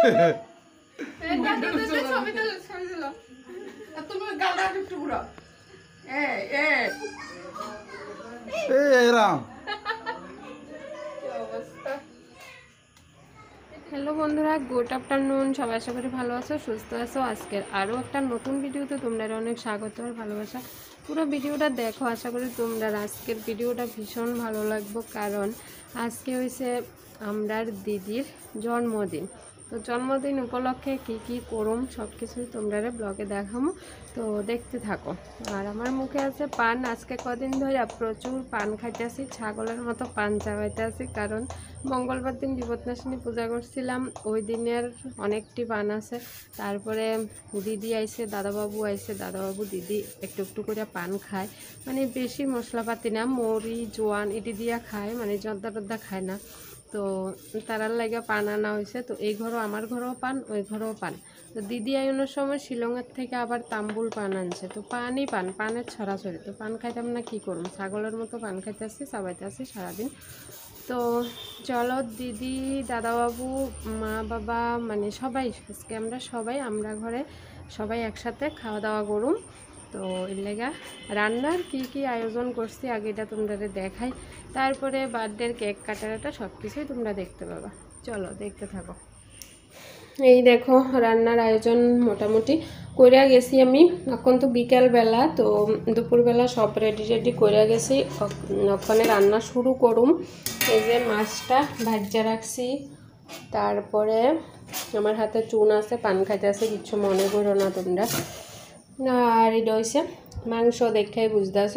Hello বন্ধুরা, good afternoon. সবাই আশা করি ভালো আছো, সুস্থ আছো। আজকের আরও একটা নতুন ভিডিওতে তোমরা অনেক স্বাগত আর ভালোবাসা। পুরো ভিডিওটা দেখো, আশা করি তোমরা আজকের ভিডিওটা ভীষণ ভালো লাগবে, কারণ আজকে হয়েছে আমরার দিদির জন্মদিন। তো জন্মদিন উপলক্ষে কি কি করুম সব কিছুই তোমরা ব্লগে দেখামো, তো দেখতে থাকো। আর আমার মুখে আছে পান। আজকে কদিন ধরে প্রচুর পান খাইতেছি, ছাগলের মতো পান চাবাইতে আছি, কারণ মঙ্গলবার দিন বিপদনাশিনী পূজা করছিলাম, ওই দিনের অনেকটি পান আছে। তারপরে দিদি আইছে, দাদাবাবু আইছে, দাদাবাবু দিদি একটু একটু করে পান খায়, মানে বেশি মশলাপাতি না, মরি জোয়ান এটি দিয়া খায়, মানে জর্দা টর্দা খায় না। তো তারার লাগে পান আনা হয়েছে। তো এই ঘরও, আমার ঘরেও পান, ওই ঘরেও পান। তো দিদি আইনের সময় শিলংয়ের থেকে আবার তাম্বুল পান আনছে। তো পানই পান, পানের ছড়াছড়ি। তো পান খাইতাম না, কি করুন, ছাগলের মতো পান খাইতে আসছি, চাবাইতে আসছি সারাদিন। তো চলো, দিদি, দাদাবাবু, মা বাবা, মানে সবাই, আজকে আমরা ঘরে সবাই একসাথে খাওয়া দাওয়া করুম। তো এর লেগা রান্নার কি কি আয়োজন করছি আগে এটা তোমরা দেখাই, তারপরে বার্থডের কেক কাটাটা সব কিছুই তোমরা দেখতে পাবা। চলো দেখতে থাকো। এই দেখো রান্নার আয়োজন মোটামুটি কইরা গেছি আমি। এখন তো বিকেলবেলা, তো দুপুরবেলা সব রেডি কইরা গেছি, ওখানে রান্না শুরু করুম। এই যে মাছটা ভাজা রাখছি, তারপরে আমার হাতে চুন আছে, পান খাইতে আছে, কিচ্ছু মনে করো না তোমরা। আর এটা হয়েছে মাংস, দেখাই বুঝতেছ।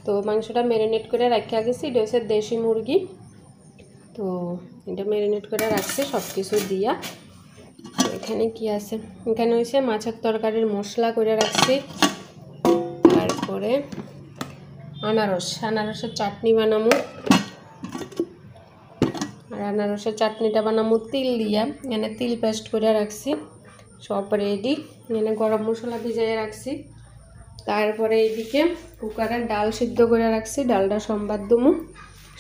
তো মাংসটা ম্যারিনেট করে রাখিয়া গেছি, এটা হচ্ছে দেশি মুরগি। তো এটা ম্যারিনেট করে রাখছি সব কিছু দিয়া। এখানে কি আছে, এখানে হয়েছে মাছের তরকারির মশলা করে রাখছি, তারপরে আনারসের চাটনি বানামু। আর আনারসের চাটনিটা বানামু তিল দিয়া, এখানে তিল পেস্ট করে রাখছি, সব রেডি। এখানে গরম মশলা ভিজিয়ে রাখছি। তারপরে এইদিকে কুকারে ডাল সিদ্ধ করে রাখছি, ডালটা সোমবার দুমু।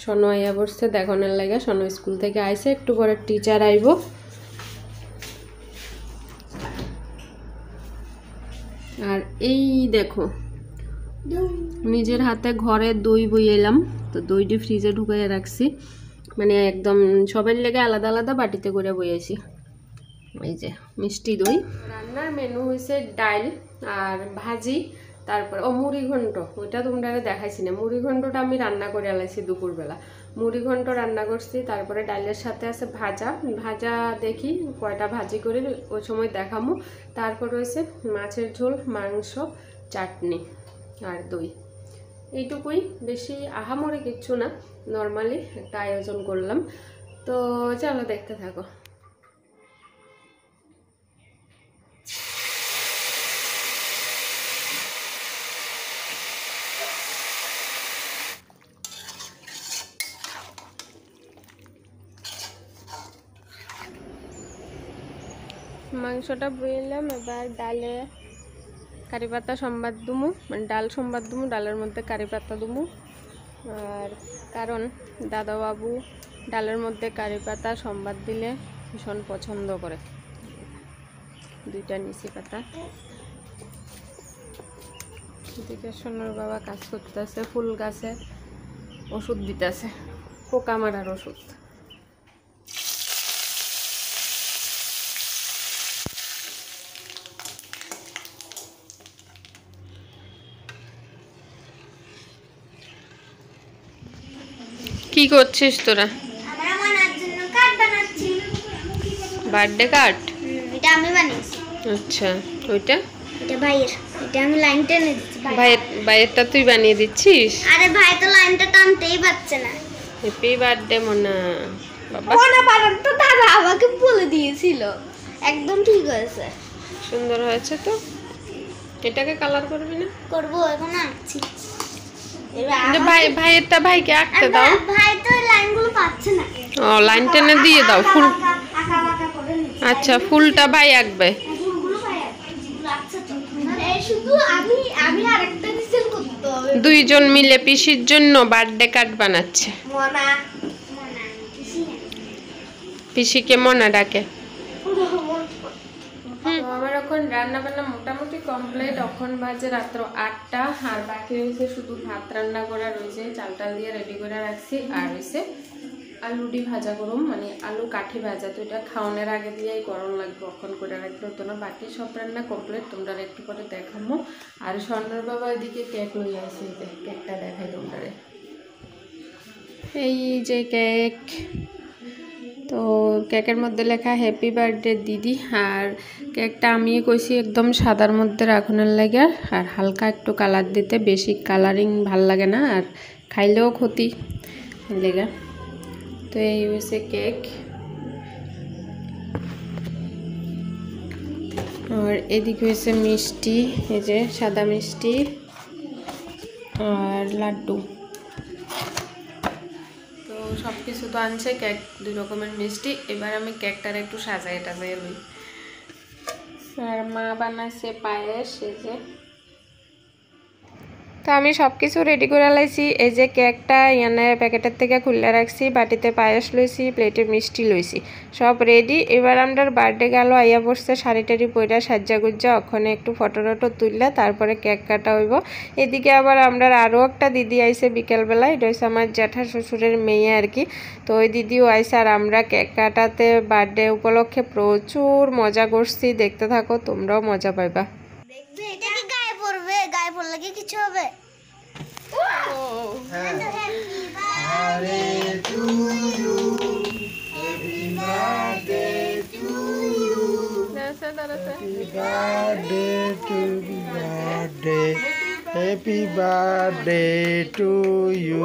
সোনো আইয়া বসছে দেখানোর লাগে, সোনো স্কুল থেকে আইসে, একটু পরে টিচার আইব। আর এই দেখো নিজের হাতে ঘরে দই বইলাম, তো দইটি ফ্রিজে ঢুকিয়ে রাখছি, মানে একদম সবার লেগে আলাদা আলাদা বাটিতে করে বইয়েছি। এই যে মিষ্টি দই। রান্নার মেনু হয়েছে ডাল আর ভাজি, তারপরে মুড়ি ঘন্ট, ওইটা তোমরা দেখাইছি না। মুড়ি ঘন্টটা আমি রান্না করে আলাইছি দুপুরবেলা, মুড়ি ঘন্ট রান্না করছি। তারপরে ডালের সাথে আছে ভাজা দেখি কয়টা ভাজি করে ওই সময় দেখামো। তারপর রয়েছে মাছের ঝোল, মাংস, চাটনি আর দই। এইটুকুই, বেশি আহামরি কিচ্ছু না, নর্মালি একটা আয়োজন করলাম। তো চলো দেখতে থাকো। মাংসটা বইলাম, এবার ডালে কারি পাতা সম্বাদ দুমু, মানে ডাল সম্বাদ দুমু, ডালের মধ্যে কারি পাতা দুমু। আর কারণ দাদাবাবু ডালের মধ্যে কারি পাতা সম্বাদ দিলে ভীষণ পছন্দ করে। দুইটা নিচি পাতা। এদিকে সোনার বাবা কাজ করতেছে, ফুল গাছে ওষুধ দিতেছে, পোকা মারার ওষুধ। কি করছিস তোরা? আমরা মানার জন্য কার্ড বানাচ্ছি। Birthday card? এটা আমি বানিয়েছি। আচ্ছা, ওইটা এটা ভাইয়ের, এটা আমি লাইন টেনে দিচ্ছি। ভাইয়েরটা তুই বানিয়ে দিচ্ছিস? আরে ভাই তো লাইনটা টানতেই পারছে না। Happy birthday Mona. বাবা মোনা পারার তো দাদা আমাকে বলে দিয়েছিল, একদম ঠিক হয়েছে, সুন্দর হয়েছে। তো এটাকে কালার করবি না? করব, এখন আঁকছি। ভাইয়েরটা ভাইকে আঁকতে দাও। ভাই তো লাইনগুলো পাচ্ছে না। ও, লাইন টেনে দিয়ে দাও। ফুল, আচ্ছা ফুলটা ভাই আঁকবে। শুধু আমি আরেকটা ডিজাইন করতে হবে। দুইজন মিলে পিসির জন্য বার্থডে কার্ড বানাচ্ছে। মোনা পিসিকে মোনা ডাকে। মোনা আমার এখন রান্না বান্না মোটামুটি কমপ্লিট। এখন বাজে রাত্র 8টা, আর বাকি রয়েছে শুধু ভাত রান্না করা রয়েছে, চাল টাল দিয়ে রেডি করে রাখছি। আর রয়েছে আলুটি ভাজা করুম, মানে আলু কাঠি ভাজা, তো এটা খাওয়ানোর আগে দিয়েই গরম লাগবে, অক্ষণ করে রাখতে হতো না। বাকি সব রান্না কমপ্লিট, তোমরা একটু পরে দেখাবো। আর স্বর্ণর বাবা এদিকে কেক লই আসে, কেকটা দেখাই তোমরা। এই যে কেক, তো কেকের মধ্যে লেখা হ্যাপি বার্থডে দিদি। আর কেকটা আমি কইছি একদম সাদার মধ্যে রাখনের লাগে, আর হালকা একটু কালার দিতে, বেশি কালারিং ভাল লাগে না, আর খাইলেও ক্ষতি লেগে। তো এই হয়েছে কেক। আর এদিকে হয়েছে মিষ্টি, এই যে সাদা মিষ্টি আর লাড্ডু। তো সব কিছু তো আনছে, কেক 2 রকমের মিষ্টি। এবার আমি কেকটার একটু সাজাই টাজাই লই। আর মা বানাইছে পায়েস, এই যে। তো আমি সব কিছু রেডি করে লাইছি। এই যে কেকটা ইয়ানে প্যাকেটের থেকে খুলে রাখছি, বাটিতে পায়েস লইছি, প্লেটে মিষ্টি লইছি, সব রেডি। এবার আমরার বার্থডে গেল, আইয়া বসছে শাড়ি টাড়ি পইরা সাজ্জা গুজ্জা, ওখানে একটু ফটো টটো তুললে তারপরে কেক কাটা হইব। এদিকে আবার আমরা আরও একটা দিদি আইছে বিকেলবেলা, এটা হচ্ছে আমার জ্যাঠা শ্বশুরের মেয়ে আর কি। তো ওই দিদিও আইছে, আর আমরা কেক কাটাতে বার্থডে উপলক্ষে প্রচুর মজা করছি। দেখতে থাকো, তোমরাও মজা পাইবা। দেখবে এটা কি গায়ে পড়বে? গায়ে পড়লে কি কিছু হবে? Happy birthday to you.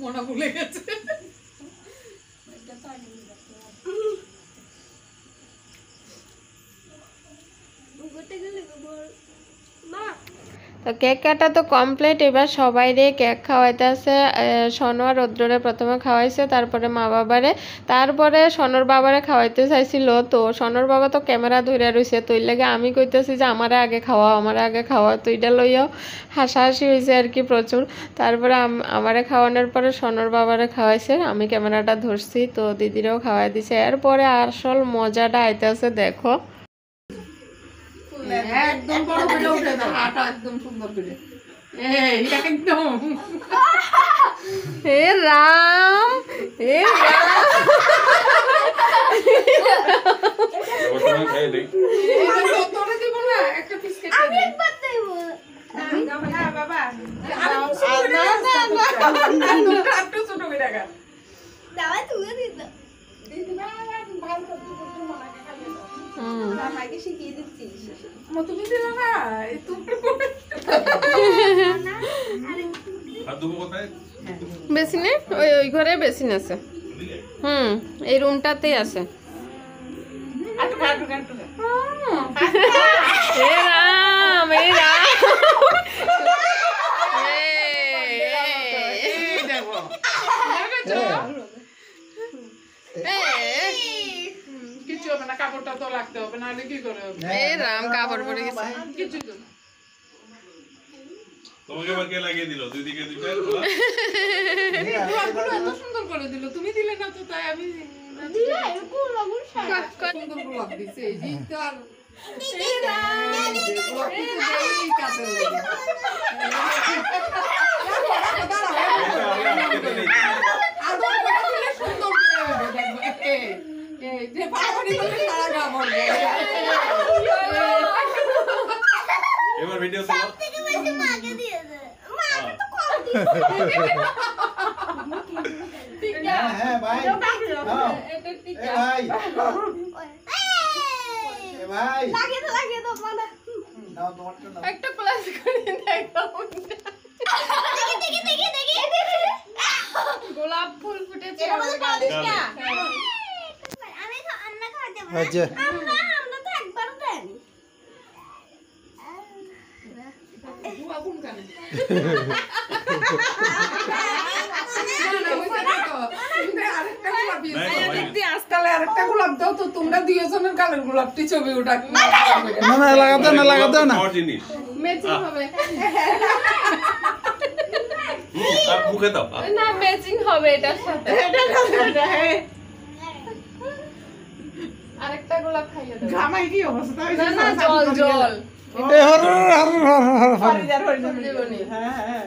মনে ভুলে গেছে। তো কেক কাটা তো কমপ্লিট। এবার সবাই রে কেক খাওয়াইতে আছে। সনু আর রৌদ্রে প্রথমে খাওয়াইছে, তারপরে মা বাবারে, তারপরে সনর বাবারে খাওয়াইতে চাইছিল। তো সনর বাবা তো ক্যামেরা ধরে রয়েছে, তো লাগে আমি কইতেছি যে আমারে আগে খাওয়া, আমারে আগে খাওয়া। তো এটা লইয়াও হাসাহাসি হয়েছে আর কি প্রচুর। তারপরে আমারে খাওয়ানোর পরে সনর বাবারে খাওয়াইছে, আমি ক্যামেরাটা ধরছি, তো দিদিরাও খাওয়াই দিছে। এরপরে আসল মজাটা আইতেছে, দেখো। একদম বড় করে উঠে দাও, হাঁটা একদম সুন্দর করে। এই একদম হে রাম, হে রাম। বর্তমান খাই দেই। তোরে দিব না, একটা পিস কেটে আমি একবার দেব। না বাবা, না তোমরা একটু ছোট করে রাখা। দাও তুমি দিতে। দিদি ভালো করে একটু মাকে খাইয়ে দাও। না মাকে শিখিয়ে দিচ্ছিস। তুমি দিল না, তুমি আর দুবো কোথায়? বেসিনে, ওই ঘরে বেসিন আছে। এই রুমটাতেই আছে। এ রাম, এ রাম। কিছু হবে না, কাপড়টা তো লাগতে হবে, নাহলে কি করে হবে? এই রাম কাপড় পরে গেছে। কিছু তো তোমাকে আবার কে লাগিয়ে দিল? দুই দিকে দুইটা না। এত সুন্দর করে দিল, তুমি দিলে না তো, তাই আমি দিলে এরকম রঙের শাড়ি। সুন্দর গোলাপ দিছে। এই যে তার এবার ভিডিও চালাও। থেকে বেশি মাকে দিয়েছে। মাকে তো কম দিয়েছে। হ্যাঁ ভাই নাও। এ ভাই এ ভাই লাগিয়ে দাও মানে। নাও তোমারটা নাও। একটা ক্লাস করে দেখো, দেখি। গোলাপ ফুল ফুটেছে। এটা বলে পালিশ না। গালে। আমি আমরা খাওয়াতে পারি। আচ্ছা আমরা তো একবারও দেয়নি। বুয়া কোন কানে? আরেকটা পিস নাই তো, ভাই। দেখতে আজকালে আরেকটা গোলাপ দাও তো, তোমরা দুইজনের গালের গোলাপটি ছবি ওটা না না লাগাতে না লাগাতে না খাওয়ার জিনিস ম্যাচিং হবে আর মুখে দাও না ম্যাচিং হবে এটার সাথে আরেকটা গোলাপ খাইয়ে দাও ঘামাই কি অবস্থা না না জল জল এ হর হর হর হর হর দেবনি হ্যাঁ হ্যাঁ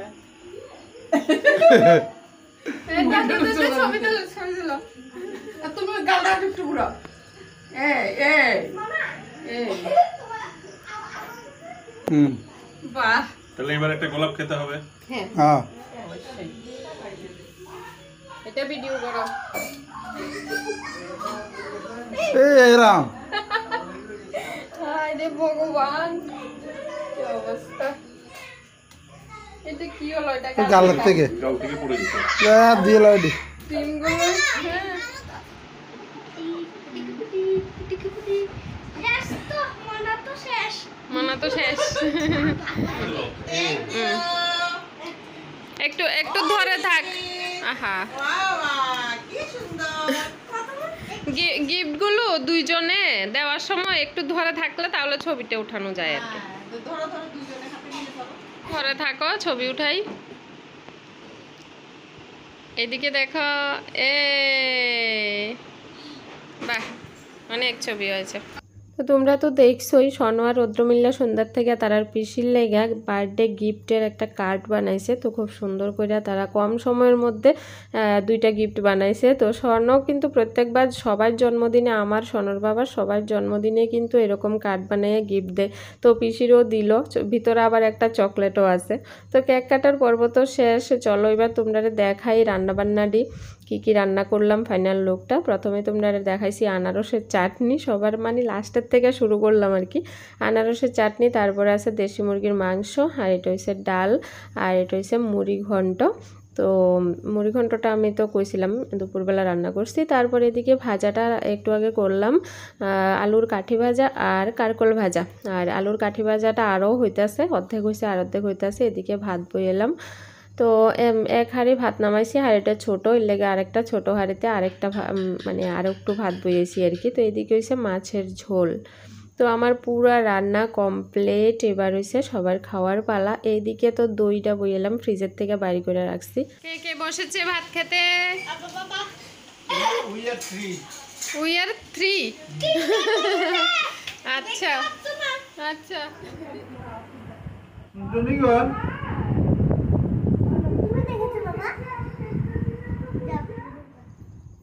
এটা তো ছবি তুলো ছবি তুলো আর তুমি গালটা একটু ঘুরাও এই এই এই হুম বাহ তাহলে এবার একটা গোলাপ খেতে হবে হ্যাঁ হ্যাঁ এটা ভিডিও করো এই রাম হায় রে ভগবান কি অবস্থা এটা কি হলো এটা গালের থেকে গাল থেকে পড়ে গেছে দিয়ে লাইডি ক্রিমগুলো হ্যাঁ মানা তো শেষ একটু একটু ধরে থাক আহা গিফট গুলো দুইজনে দেওয়ার সময় একটু ধরে থাকলে তাহলে ছবিটা উঠানো যায় আর কি ধরে থাকো ছবি উঠাই এদিকে দেখো এ বাহ অনেক ছবি হয়েছে তো তোমরা তো দেখছোই সনু আর রৌদ্রমিল্লা সন্ধ্যার থেকে তারার পিসির লেগা বার্থডে গিফটের একটা কার্ড বানাইছে তো খুব সুন্দর করে তারা কম সময়ের মধ্যে দুইটা গিফট বানাইছে তো স্বর্ণও কিন্তু প্রত্যেকবার সবার জন্মদিনে আমার সনর বাবার সবার জন্মদিনে কিন্তু এরকম কার্ড বানিয়ে গিফট দেয় তো পিসিরও দিল ভিতরে আবার একটা চকলেটও আছে তো কেক কাটার পর্ব তো শেষ চলো এবার তোমরা দেখাই রান্নাবান্নাটি কি কি রান্না করলাম ফাইনাল লুকটা প্রথমে তোমরা দেখাইছি আনারসের চাটনি সবার মানে লাস্টের থেকে শুরু করলাম আর কি আনারসের চাটনি তারপরে আছে দেশি মুরগির মাংস আর এটা হচ্ছে ডাল আর এটা হচ্ছে মুড়ি ঘন্ট তো মুড়ি ঘন্টটা আমি তো কইছিলাম দুপুরবেলা রান্না করছি তারপরে এদিকে ভাজাটা একটু আগে করলাম আলুর কাঠি ভাজা আর কারকল ভাজা আর আলুর কাঠি ভাজাটা আরও হইতেছে অর্ধেক হয়েছে আর অর্ধেক হইতেছে এদিকে ভাত বইলাম তো এক হাঁড়ি ভাত নামাইছি হাঁড়িটা ছোটো এর লেগে আরেকটা ছোটো হাঁড়িতে আরেকটা মানে আরও একটু ভাত বইয়েছি আর কি তো এদিকে হয়েছে মাছের ঝোল তো আমার পুরা রান্না কমপ্লিট এবার হয়েছে সবার খাওয়ার পালা এইদিকে তো দইটা বইলাম ফ্রিজের থেকে বাইরে করে রাখছি কে কে বসেছে ভাত খেতে উই আর 3 আচ্ছা আচ্ছা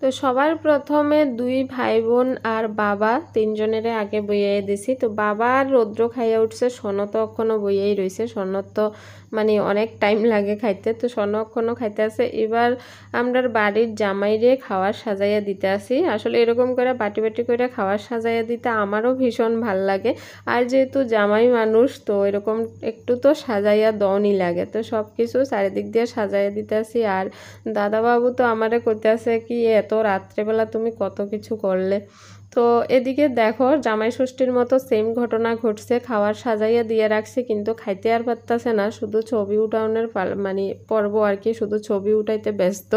তো সবার প্রথমে দুই ভাই বোন আর বাবা তিনজনের আগে বইয়ে দিছি তো বাবা আর রৌদ্র খাইয়া উঠছে সন তো এখনো বইয়েই রয়েছে সন তো মানে অনেক টাইম লাগে খাইতে তো সন এখনো খাইতে আছে এবার আমরার বাড়ির জামাইরে খাওয়ার সাজাইয়া দিতে আসি আসলে এরকম করে বাটি বাটি করে খাওয়ার সাজাইয়া দিতে আমারও ভীষণ ভাল লাগে আর যেহেতু জামাই মানুষ তো এরকম একটু তো সাজাইয়া দনই লাগে তো সব কিছু চারিদিক দিয়ে সাজাইয়া দিতে আসি আর দাদাবাবু তো আমারে করতে আছে কি এত রাত্রেবেলা তুমি কত কিছু করলে তো এদিকে দেখো জামাই ষষ্ঠীর মতো সেম ঘটনা ঘটছে খাওয়ার সাজাইয়া দিয়ে রাখছি কিন্তু খাইতে আর পারতাছে না শুধু ছবি উঠানোর মানে পর্ব আর কি শুধু ছবি উঠাইতে ব্যস্ত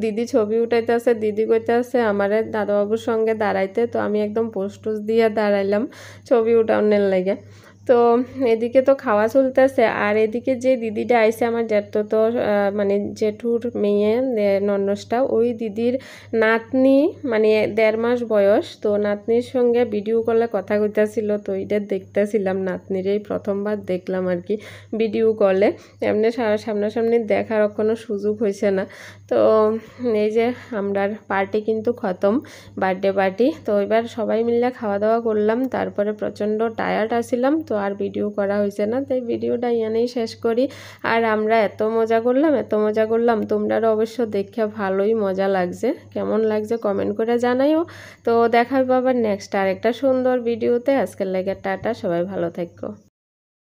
দিদি ছবি উঠাইতে আছে দিদি কইতে আছে আমারে দাদাবাবুর সঙ্গে দাঁড়াইতে তো আমি একদম পোস্টুস দিয়ে দাঁড়াইলাম ছবি উঠানোর লাগে তো এদিকে তো খাওয়া চলতেছে আর এদিকে যে দিদিটা আইছে আমার জেঠু তো মানে জেঠুর মেয়ে নন্নসটা ওই দিদির নাতনি মানে 1.5 মাস বয়স তো নাতনির সঙ্গে ভিডিও কলে কথা কইতাছিল তো এটা দেখতেছিলাম নাতনির এই প্রথমবার দেখলাম আর কি ভিডিও কলে এমনি সামনাসামনি দেখার কোনো সুযোগ হয়েছে না তো এই যে আমরার পার্টি কিন্তু খতম বার্থডে পার্টি তো এবার সবাই মিলে খাওয়া দাওয়া করলাম তারপরে প্রচণ্ড টায়ার্ড আসছিলাম তো আর ভিডিও করা হয়েছে না তাই ভিডিওটা ইয়ানেই শেষ করি আর আমরা এত মজা করলাম তোমরাও অবশ্য দেখে ভালোই মজা লাগছে কেমন লাগছে কমেন্ট করে জানাইও তো দেখা হবে আবার নেক্সট আরেকটা সুন্দর ভিডিওতে আজকের লাগে টাটা সবাই ভালো থাকো।